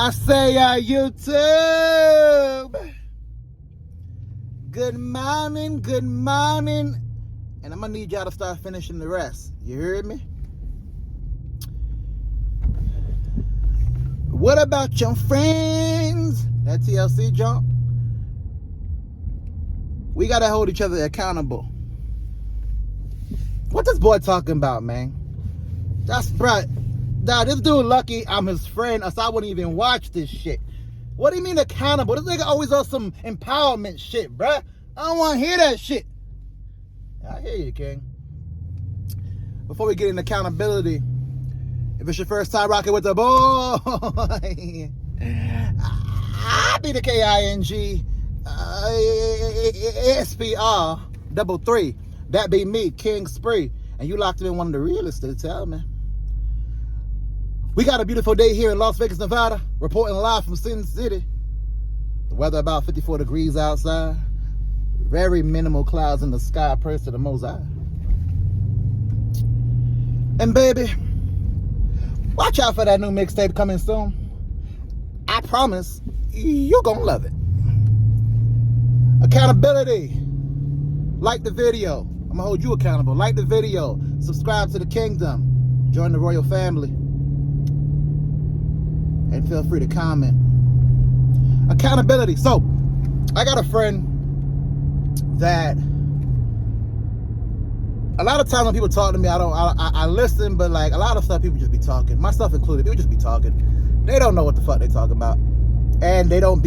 I say, YouTube, good morning, and I'm gonna need y'all to start finishing the rest. You heard me? What about your friends? That TLC jump? We gotta hold each other accountable. What this boy talking about, man? That's bruh. Nah, this dude lucky I'm his friend, else I wouldn't even watch this shit. What do you mean accountable? This nigga always on some empowerment shit, bruh. I don't want to hear that shit. I hear you, King. Before we get into accountability, if it's your first time rocking with the boy, I be the KING, SPR, 33. That be me, King Spree. And you locked in one of the realest, they tell me. We got a beautiful day here in Las Vegas, Nevada, reporting live from Sin City. The weather about 54 degrees outside. Very minimal clouds in the sky, praise to the Most High. And baby, watch out for that new mixtape coming soon. I promise you're gonna love it. Accountability. Like the video. I'm gonna hold you accountable. Like the video. Subscribe to the kingdom. Join the royal family. And feel free to comment. Accountability. So, I got a friend that a lot of times when people talk to me, I listen, but like a lot of stuff people just be talking. Myself included, people just be talking. They don't know what the fuck they talking about. And they don't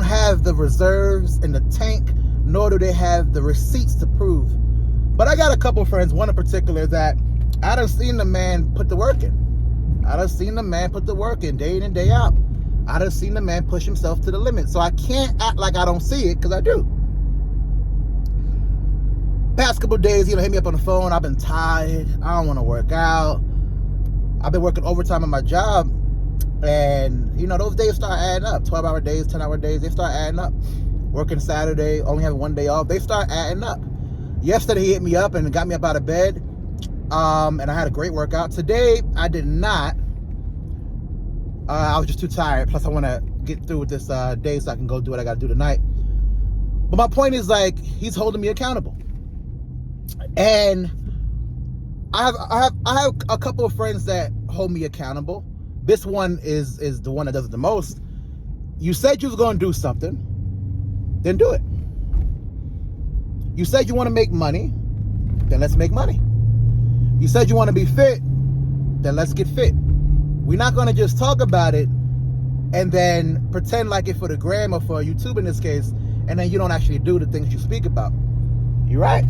have the reserves in the tank, nor do they have the receipts to prove. But I got a couple friends, one in particular that I done seen the man put the work in. I done seen the man put the work in day in and day out. I done seen the man push himself to the limit. So I can't act like I don't see it, because I do. Past couple days, hit me up on the phone. I've been tired. I don't want to work out. I've been working overtime at my job. And, those days start adding up. 12-hour days, 10-hour days, they start adding up. Working Saturday, only having one day off, they start adding up. Yesterday, he hit me up and got me up out of bed. And I had a great workout. Today, I did not. I was just too tired. Plus, I want to get through with this day so I can go do what I got to do tonight. But my point is, he's holding me accountable. And I have a couple of friends that hold me accountable. This one is the one that does it the most. You said you was going to do something, then do it. You said you want to make money, then let's make money. You said you want to be fit, then let's get fit. We're not going to just talk about it and then pretend like it for the gram or for YouTube in this case, and then you don't actually do the things you speak about. You're right.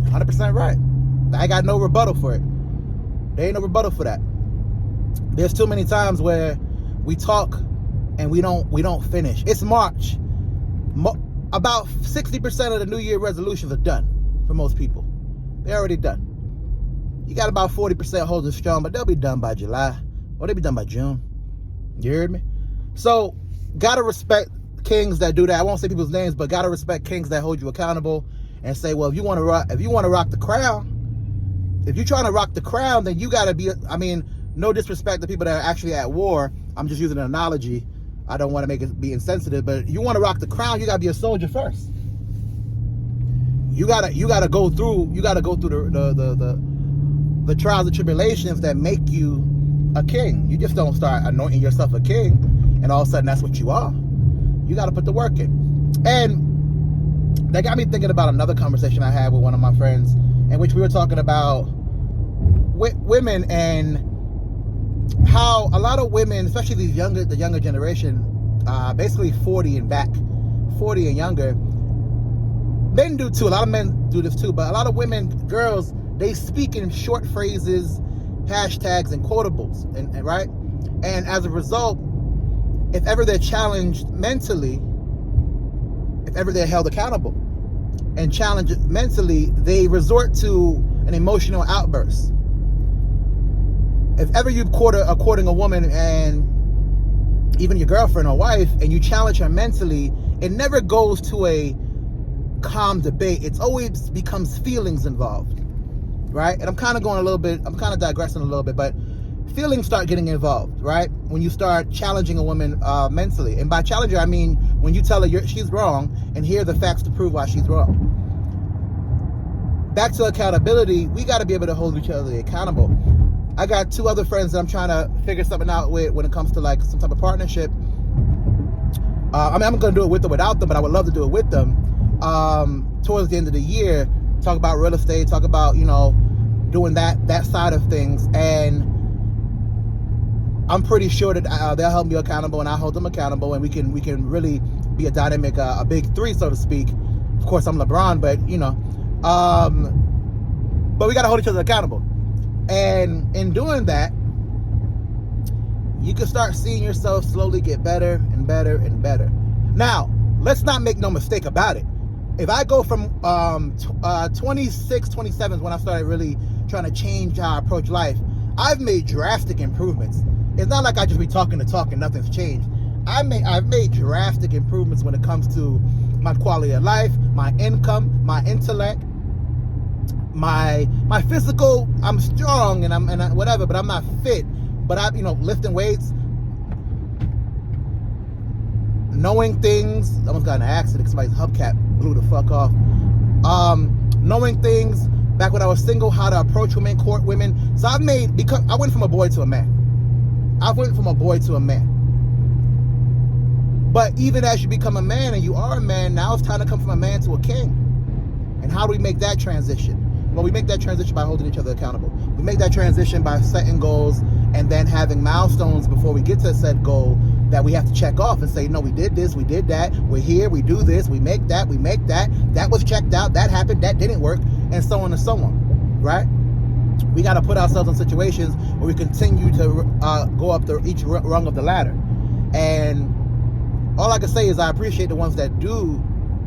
100% right. I got no rebuttal for it. There ain't no rebuttal for that. There's too many times where we talk and we don't finish. It's March. About 60% of the New Year resolutions are done for most people. They're already done. You got about 40% holding strong, but they'll be done by July. Or they'll be done by June. You heard me? So, gotta respect kings that do that. I won't say people's names, but gotta respect kings that hold you accountable and say, well, if you want to rock the crown, if you're trying to rock the crown, then you gotta be, no disrespect to people that are actually at war. I'm just using an analogy. I don't want to make it be insensitive, but you want to rock the crown, you gotta be a soldier first. You gotta go through the trials and tribulations that make you a king. You just don't start anointing yourself a king and all of a sudden that's what you are. You got to put the work in. And that got me thinking about another conversation I had with one of my friends in which we were talking about women and how a lot of women, especially the younger generation, basically 40 and younger, men do too. A lot of men do this too, but a lot of women, girls, they speak in short phrases, hashtags, and quotables, and right? And as a result, if ever they're challenged mentally, if ever they're held accountable and challenged mentally, they resort to an emotional outburst. If ever you're courting a woman and even your girlfriend or wife, and you challenge her mentally, it never goes to a calm debate. It always becomes feelings involved. Right? And I'm kind of digressing a little bit, but feelings start getting involved, right? When you start challenging a woman mentally. And by challenger, I mean when you tell her she's wrong and here are the facts to prove why she's wrong. Back to accountability, we got to be able to hold each other accountable. I got 2 other friends that I'm trying to figure something out with when it comes to like some type of partnership. I mean, I'm going to do it with or without them, but I would love to do it with them. Towards the end of the year, talk about real estate, talk about, you know, doing that side of things. And I'm pretty sure that they'll hold me accountable and I'll hold them accountable, and we can really be a dynamic, a big 3, so to speak. Of course, I'm LeBron, but you know, but we got to hold each other accountable. And in doing that, you can start seeing yourself slowly get better and better and better. Now, let's not make no mistake about it. If I go from 26, 27 when I started really trying to change how I approach life, I've made drastic improvements. It's not like I just be talking to talk and nothing's changed. I've made drastic improvements when it comes to my quality of life, my income, my intellect, my physical. I'm strong and I'm whatever, but I'm not fit. But I, you know, lifting weights, knowing things. I almost got in an accident because somebody's hubcap blew the fuck off. Knowing things back when I was single, how to approach women, court women. So because I went from a boy to a man. But even as you become a man and you are a man, now it's time to come from a man to a king. And how do we make that transition? Well, we make that transition by holding each other accountable. We make that transition by setting goals and then having milestones before we get to a set goal that we have to check off and say, no, we did this, we did that, we're here, we do this, we make that, that was checked out, that happened, that didn't work, and so on and so on, right? We got to put ourselves in situations where we continue to go up each rung of the ladder. And all I can say is I appreciate the ones that do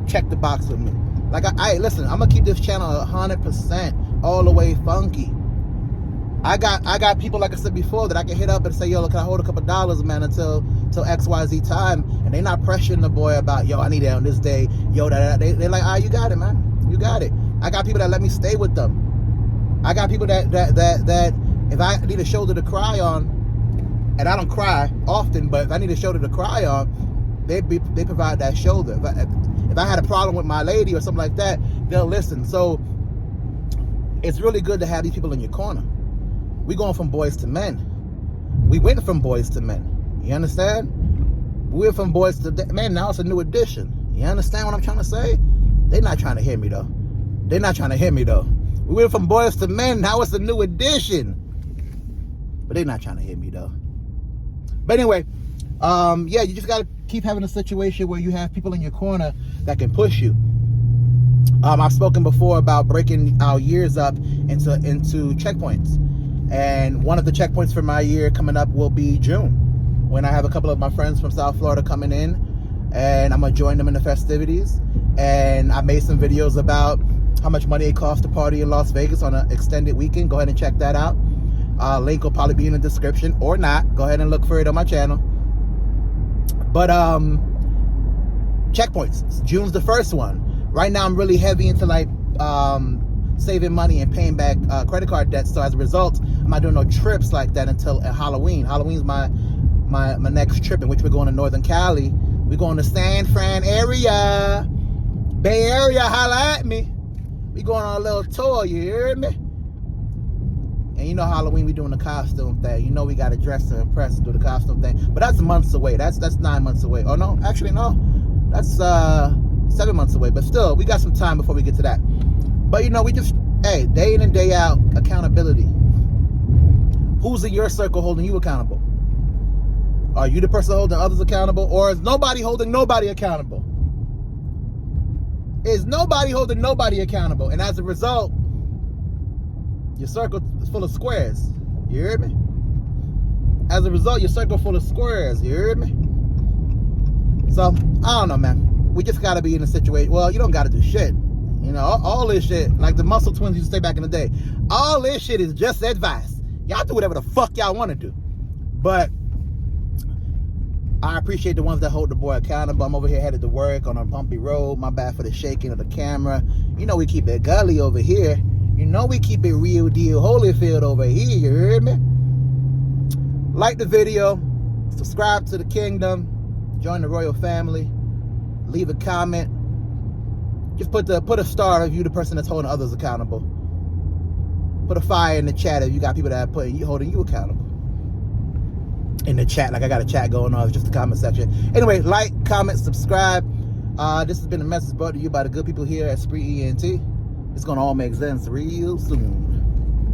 check the box with me. Like, listen, I'm going to keep this channel 100% all the way funky. I got people, like I said before, that I can hit up and say, yo, can I hold a couple dollars, man, until XYZ time? And they're not pressuring the boy about, yo, I need it on this day. Yo, they're like, you got it, man. You got it. I got people that let me stay with them. I got people that if I need a shoulder to cry on, and I don't cry often, but if I need a shoulder to cry on, they provide that shoulder. If I had a problem with my lady or something like that, they'll listen. So it's really good to have these people in your corner. We going from boys to men. We went from boys to men. You understand? We went from boys to men. Now it's a new edition. You understand what I'm trying to say? They're not trying to hear me though. We went from boys to men. Now it's a new edition. But they're not trying to hear me though. But anyway, yeah, you just got to keep having a situation where you have people in your corner that can push you. I've spoken before about breaking our years up into checkpoints. And one of the checkpoints for my year coming up will be June, when I have a couple of my friends from South Florida coming in, and I'm going to join them in the festivities. And I made some videos about how much money it costs to party in Las Vegas on an extended weekend. Go ahead and check that out. Link will probably be in the description, or not. Go ahead and look for it on my channel. But checkpoints. June's the first one. Right now I'm really heavy into like saving money and paying back credit card debts. So as a result, I'm not doing no trips like that until Halloween. Halloween's my next trip, in which we're going to Northern Cali. We're going to San Fran area, Bay Area. Holla at me. We going on a little tour. You hear me? And you know Halloween, we doing the costume thing. You know we got to dress to impress and do the costume thing. But that's months away. That's 9 months away. Oh, no. Actually, no. That's 7 months away. But still, we got some time before we get to that. But, you know, we just, hey, day in and day out, accountability. Who's in your circle holding you accountable? Are you the person holding others accountable? Or is nobody holding nobody accountable? Is nobody holding nobody accountable? And as a result, your circle is full of squares. You hear me? As a result, your circle full of squares. You hear me? So, I don't know, man. We just got to be in a situation. Well, you don't got to do shit. You know, all this shit, like the Muscle Twins used to say back in the day, all this shit is just advice. Y'all do whatever the fuck y'all want to do. But I appreciate the ones that hold the boy accountable. I'm over here headed to work on a bumpy road. My bad for the shaking of the camera. You know we keep it gully over here. You know we keep it real deal Holyfield over here. You heard me? Like the video, subscribe to the kingdom, join the royal family, leave a comment. Just put a star if you're the person that's holding others accountable. Put a fire in the chat if you got people that are holding you accountable. In the chat, like I got a chat going on, it's just the comment section. Anyway, like, comment, subscribe. This has been a message brought to you by the good people here at Spree ENT. It's gonna all make sense real soon.